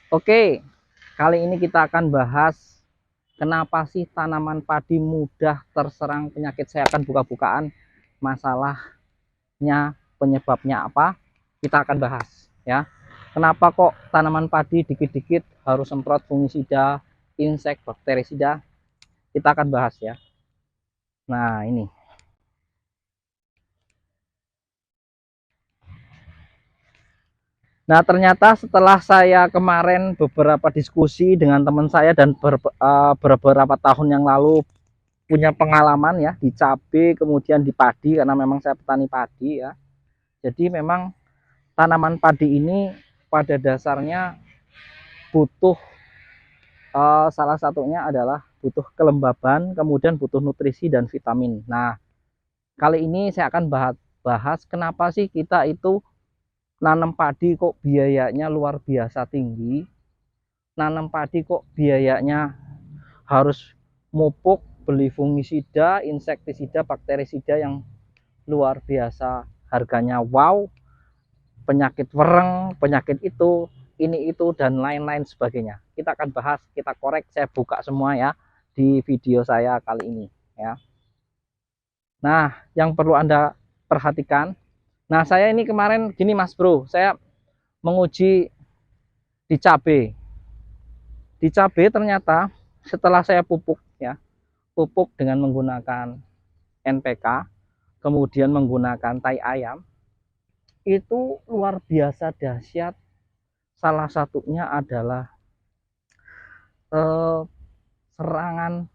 Oke, kali ini kita akan bahas kenapa sih tanaman padi mudah terserang penyakit. Saya akan buka-bukaan masalahnya, penyebabnya apa. Kita akan bahas ya. Kenapa kok tanaman padi dikit-dikit harus semprot fungisida, insek, bakterisida? Kita akan bahas ya. Nah, ini. Nah, ternyata setelah saya kemarin beberapa diskusi dengan teman saya dan beberapa tahun yang lalu punya pengalaman ya di cabai kemudian di padi, karena memang saya petani padi ya. Jadi memang tanaman padi ini pada dasarnya butuh salah satunya adalah butuh kelembaban, kemudian butuh nutrisi dan vitamin. Nah, kali ini saya akan bahas kenapa sih kita itu nanam padi kok biayanya luar biasa tinggi, nanam padi kok biayanya harus mupuk, beli fungisida, insektisida, bakterisida yang luar biasa, harganya wow, penyakit wereng, penyakit itu, ini itu dan lain-lain sebagainya. Kita akan bahas, kita korek, saya buka semua ya di video saya kali ini ya. Nah, yang perlu Anda perhatikan, nah saya ini kemarin gini Mas Bro, saya menguji di cabai. Di cabai ternyata setelah saya pupuk ya, pupuk dengan menggunakan NPK, kemudian menggunakan tai ayam, itu luar biasa dahsyat. Salah satunya adalah eh, serangan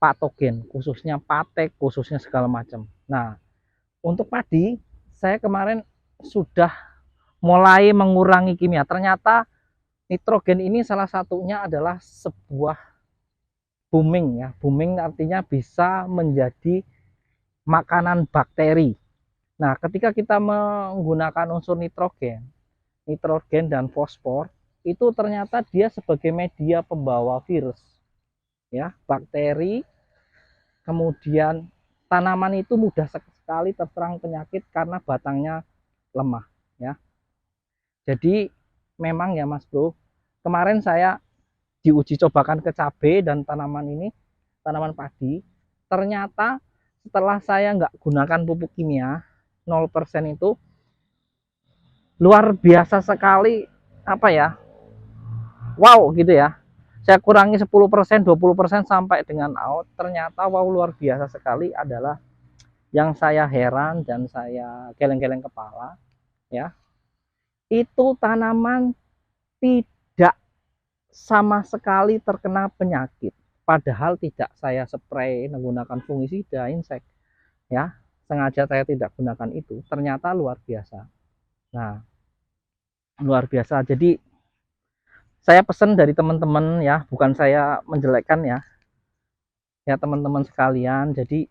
patogen, khususnya patek, khususnya segala macam. Nah, untuk padi, saya kemarin sudah mulai mengurangi kimia. Ternyata nitrogen ini salah satunya adalah sebuah booming ya. Booming artinya bisa menjadi makanan bakteri. Nah, ketika kita menggunakan unsur nitrogen, nitrogen dan fosfor, itu ternyata dia sebagai media pembawa virus, ya, bakteri. Kemudian tanaman itu mudah sekali terserang penyakit karena batangnya lemah, ya. Jadi memang ya Mas Bro, kemarin saya diuji cobakan ke cabai dan tanaman ini, tanaman padi, ternyata setelah saya nggak gunakan pupuk kimia 0% itu luar biasa sekali, apa ya, wow gitu ya. Saya kurangi 10%, 20% sampai dengan out, ternyata wow luar biasa sekali. Adalah yang saya heran dan saya geleng-geleng kepala ya, itu tanaman tidak sama sekali terkena penyakit, padahal tidak saya spray menggunakan fungisida, insek ya, sengaja saya tidak gunakan itu, ternyata luar biasa. Nah, luar biasa. Jadi saya pesan dari teman-teman ya, bukan saya menjelekkan ya, ya teman-teman sekalian. Jadi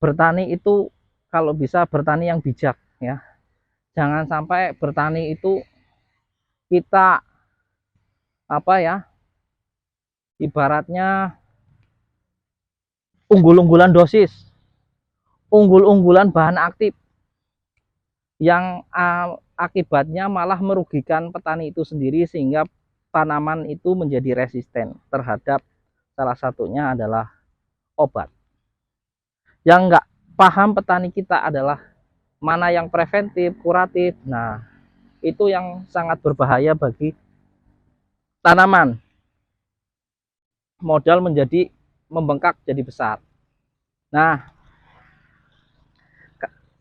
bertani itu kalau bisa bertani yang bijak ya. Jangan sampai bertani itu kita apa ya, ibaratnya unggul-unggulan dosis, unggul-unggulan bahan aktif yang akibatnya malah merugikan petani itu sendiri, sehingga tanaman itu menjadi resisten terhadap salah satunya adalah obat. Yang nggak paham petani kita adalah mana yang preventif, kuratif. Nah, itu yang sangat berbahaya bagi tanaman. Modal menjadi membengkak jadi besar. Nah,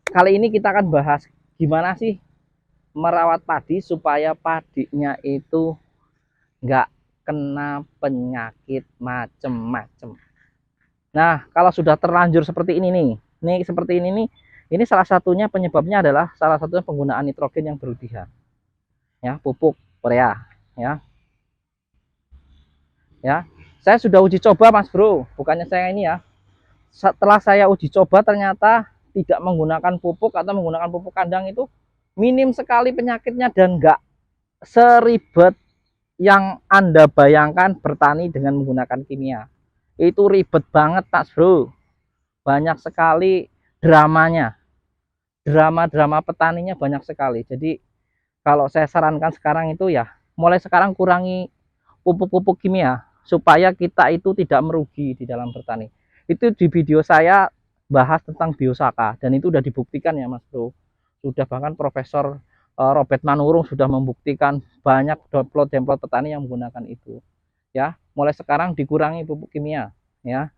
kali ini kita akan bahas gimana sih merawat padi supaya padinya itu nggak kena penyakit macem-macem. Nah, kalau sudah terlanjur seperti ini nih seperti ini salah satunya penyebabnya adalah salah satunya penggunaan nitrogen yang berlebihan. Ya, pupuk urea, ya. Ya. Saya sudah uji coba, Mas Bro. Bukannya saya ini ya. Setelah saya uji coba ternyata tidak menggunakan pupuk atau menggunakan pupuk kandang itu minim sekali penyakitnya dan nggak seribet yang Anda bayangkan bertani dengan menggunakan kimia. Itu ribet banget, Mas Bro. Banyak sekali dramanya. Drama-drama petaninya banyak sekali. Jadi kalau saya sarankan sekarang itu ya, mulai sekarang kurangi pupuk-pupuk kimia supaya kita itu tidak merugi di dalam bertani. Itu di video saya bahas tentang biosaka dan itu sudah dibuktikan ya Mas Bro. Sudah bahkan Profesor Robert Manurung sudah membuktikan, banyak template petani yang menggunakan itu. Ya, mulai sekarang dikurangi pupuk kimia ya.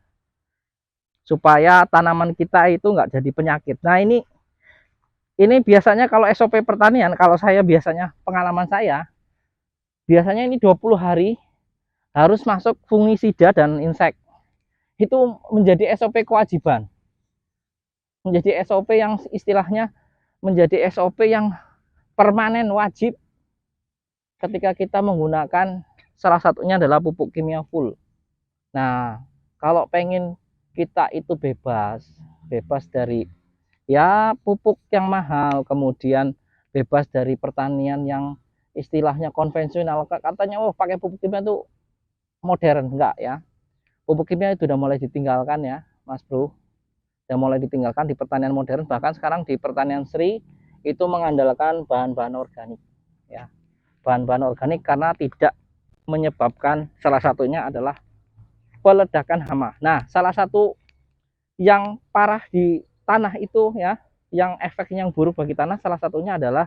Supaya tanaman kita itu enggak jadi penyakit. Nah, ini biasanya kalau SOP pertanian, kalau saya biasanya pengalaman saya, biasanya ini 20 hari harus masuk fungisida dan insek. Itu menjadi SOP kewajiban. Menjadi SOP yang istilahnya menjadi SOP yang permanen wajib ketika kita menggunakan, salah satunya adalah pupuk kimia full. Nah, kalau pengen kita itu bebas dari ya pupuk yang mahal, kemudian bebas dari pertanian yang istilahnya konvensional, katanya oh pakai pupuk kimia itu modern, enggak ya. Pupuk kimia itu sudah mulai ditinggalkan ya Mas Bro, sudah mulai ditinggalkan di pertanian modern. Bahkan sekarang di pertanian Sri itu mengandalkan bahan-bahan organik ya, bahan-bahan organik, karena tidak menyebabkan, salah satunya adalah peledakan hama. Nah, salah satu yang parah di tanah itu ya, yang efeknya yang buruk bagi tanah, salah satunya adalah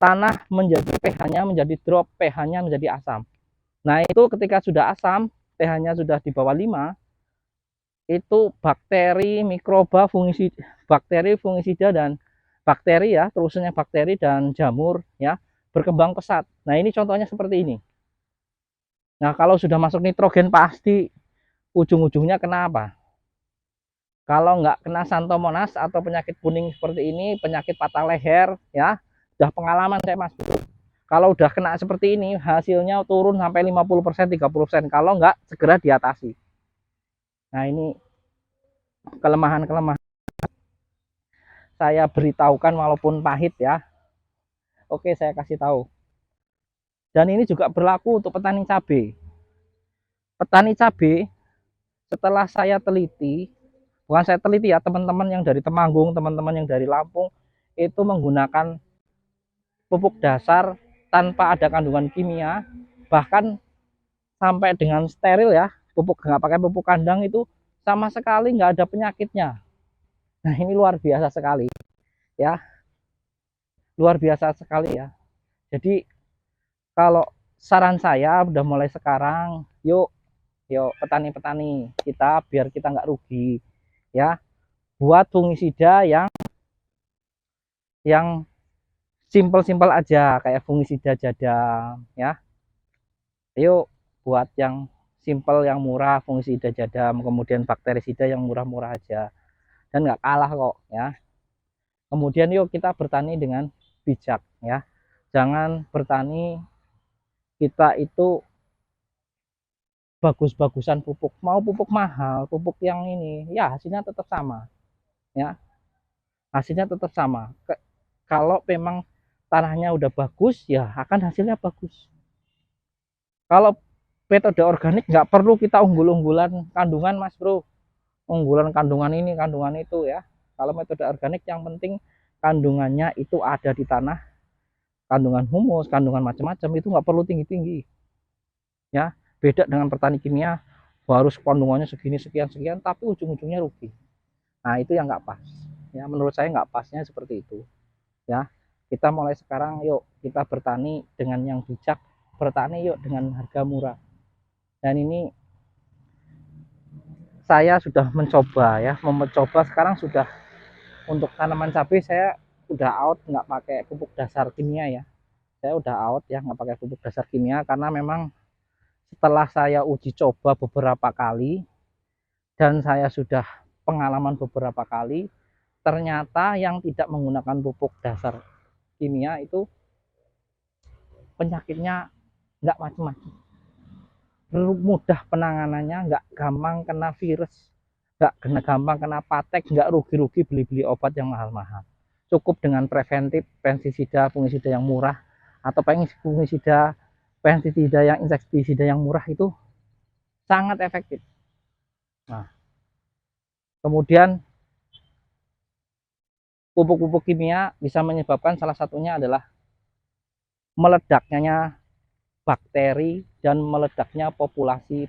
tanah menjadi pH-nya menjadi drop, pH-nya menjadi asam. Nah, itu ketika sudah asam, pH-nya sudah di bawah 5, itu bakteri, mikroba, fungisida dan bakteri ya, terusnya bakteri dan jamur ya, berkembang pesat. Nah, ini contohnya seperti ini. Nah, kalau sudah masuk nitrogen pasti ujung-ujungnya kena apa? Kalau nggak kena Santomonas atau penyakit kuning seperti ini, penyakit patah leher ya, udah pengalaman saya Mas. Kalau udah kena seperti ini, hasilnya turun sampai 50%, 30%. Kalau nggak segera diatasi. Nah, ini kelemahan-kelemahan saya beritahukan walaupun pahit ya. Oke, saya kasih tahu. Dan ini juga berlaku untuk petani cabai. Petani cabai, setelah saya teliti, bukan saya teliti ya, teman-teman yang dari Temanggung, teman-teman yang dari Lampung, itu menggunakan pupuk dasar tanpa ada kandungan kimia, bahkan sampai dengan steril ya, pupuk nggak pakai pupuk kandang, itu sama sekali nggak ada penyakitnya. Nah, ini luar biasa sekali ya, luar biasa sekali ya. Jadi kalau saran saya udah mulai sekarang, yuk petani-petani kita, biar kita nggak rugi ya, buat fungisida yang simpel-simpel aja, kayak fungisida jadam ya. Ayo buat yang simpel, yang murah, fungisida jadam, kemudian bakterisida yang murah-murah aja, dan nggak kalah kok ya. Kemudian yuk kita bertani dengan bijak ya, jangan bertani kita itu bagus-bagusan pupuk, mau pupuk mahal, pupuk yang ini ya, hasilnya tetap sama ya, hasilnya tetap sama. Kalau memang tanahnya udah bagus ya akan hasilnya bagus. Kalau metode organik nggak perlu kita unggul-unggulan kandungan Mas Bro, unggulan kandungan ini kandungan itu ya. Kalau metode organik yang penting kandungannya itu ada di tanah, kandungan humus, kandungan macam-macam, itu nggak perlu tinggi-tinggi ya. Beda dengan petani kimia, harus kandungannya segini sekian tapi ujung-ujungnya rugi. Nah, itu yang nggak pas ya, menurut saya nggak pasnya seperti itu ya. Kita mulai sekarang yuk kita bertani dengan yang bijak, bertani yuk dengan harga murah. Dan ini saya sudah mencoba sekarang sudah, untuk tanaman cabai saya udah out, nggak pakai pupuk dasar kimia ya. Saya udah out ya, nggak pakai pupuk dasar kimia, karena memang setelah saya uji coba beberapa kali dan saya sudah pengalaman beberapa kali, ternyata yang tidak menggunakan pupuk dasar kimia itu penyakitnya nggak macam-macam, mudah penanganannya, nggak gampang kena virus, nggak gampang kena patek, nggak rugi-rugi beli-beli obat yang mahal-mahal. Cukup dengan preventif, pestisida, fungisida yang murah, atau fungisida, pestisida yang insektisida yang murah, itu sangat efektif. Nah, kemudian pupuk-pupuk kimia bisa menyebabkan, salah satunya adalah meledaknya bakteri dan meledaknya populasi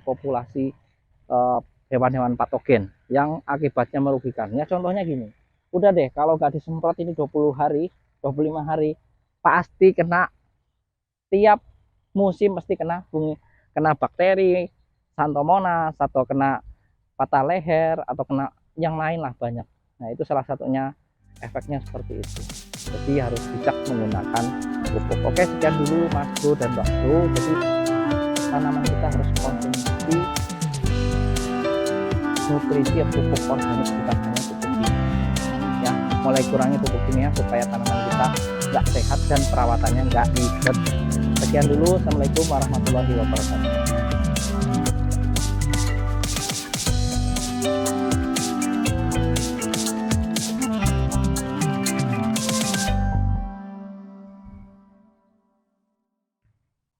hewan-hewan patogen yang akibatnya merugikan. Ya contohnya gini, udah deh kalau nggak disemprot ini 20 hari, 25 hari, pasti kena, tiap musim pasti kena bakteri Xanthomonas, atau kena patah leher, atau kena yang lain lah banyak. Nah itu salah satunya efeknya seperti itu. Jadi harus bijak menggunakan pupuk. Oke, sekian dulu Mas Bro dan Mbak Bro. Jadi tanaman kita harus konsumsi nutrisi pupuk organik, bukan hanya pupuk kimia. Ya, mulai kurangi pupuk kimia supaya tanaman kita nggak sehat dan perawatannya nggak ribet. Sekian dulu. Assalamualaikum warahmatullahi wabarakatuh.